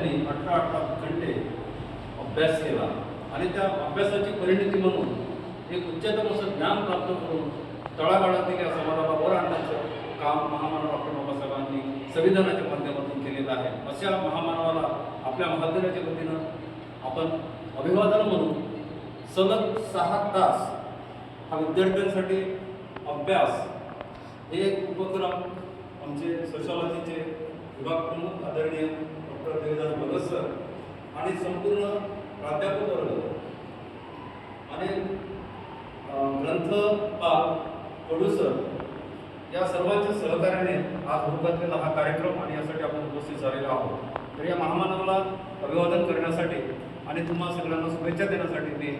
त्यांनी 18 घंटे अभ्यास केला आणि त्या अभ्यासाची परिणती म्हणून एक उच्चतम असं ज्ञान प्राप्त करून तळागाळातील या समाजाला वर आणण्याचं काम महामानव डॉक्टर बाबासाहेबांनी संविधानाच्या माध्यमातून केलेलं आहे. अशा महामानवाला आपल्या महाविद्यालयाच्या वतीनं आपण अभिवादन म्हणून सलग 6 तास हा विद्यार्थ्यांसाठी अभ्यास हे एक उपक्रम आमचे सोशॉलॉजीचे विभाग प्रमुख आदरणीय डॉक्टर देवदास भगत सर आणि संपूर्ण प्राध्यापक वर्ग आणि ग्रंथपाल कडू सर या सर्वांच्या सहकार्याने आज होत घातलेला हा कार्यक्रम आणि यासाठी आपण उपस्थित झालेलो आहोत. तर या महामानवाला अभिवादन करण्यासाठी आणि तुम्हा सगळ्यांना शुभेच्छा देण्यासाठी मी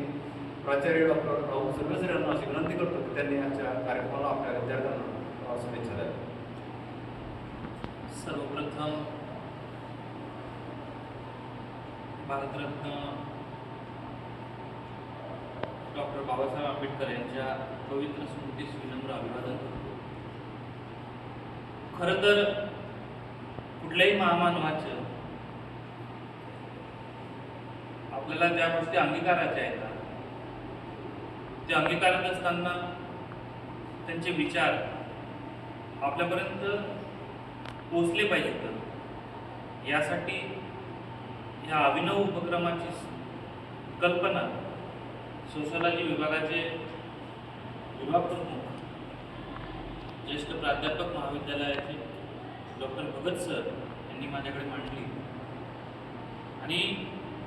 प्राचार्य डॉक्टर राहुल सर्वेसर यांना अशी विनंती करतो की त्यांनी आजच्या कार्यक्रमाला आपल्या विद्यार्थ्यांना शुभेच्छा द्याव्या. सर्वप्रथम भारतरत्न डॉक्टर बाबासाहेब आंबेडकर यांच्या पवित्र स्मृतीस विनम्र अभिवादन करतो. खरं तर कुठल्याही महामानवाचं आपल्याला ज्या गोष्टी अंगीकाराच्या आहेत ते अंगीकारत असताना त्यांचे विचार आपल्यापर्यंत पोचले पाहिजेत. यासाठी ह्या अभिनव उपक्रमाची कल्पना सोशॉलॉजी विभागाचे विभाग प्रमुख ज्येष्ठ प्राध्यापक महाविद्यालयाचे डॉक्टर भगत सर यांनी माझ्याकडे मांडली. आणि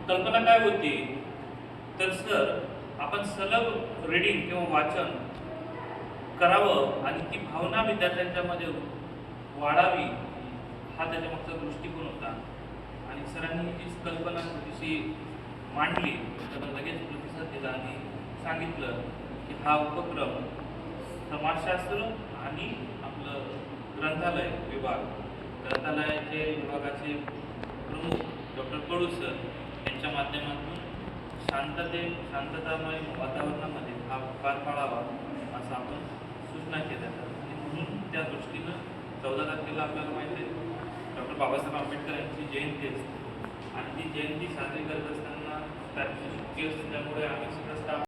कल्पना काय होती तर सर आपण सलग रीडिंग किंवा वाचन करावं आणि ती भावना विद्यार्थ्यांच्या मध्ये वाढावी हा त्याच्यामागचा दृष्टिकोन होता. आणि सरांनी जी कल्पना थोडीशी मांडली त्याला लगेच प्रतिसाद दिला आणि सांगितलं की हा उपक्रम समाजशास्त्र आणि आपलं ग्रंथालय विभाग ग्रंथालयाचे विभागाचे प्रमुख डॉक्टर कडू सर यांच्या माध्यमातून शांततामय वातावरणामध्ये हा पार पाडावा असं आपण सूचना केल्या जातात. आणि म्हणून त्या दृष्टीनं 14 तारखेला आपल्याला माहिती आहे डॉक्टर बाबासाहेब आंबेडकर यांची जयंती असते आणि ती जयंती साजरी करत असताना त्याची सुट्टी असल्यामुळे आम्ही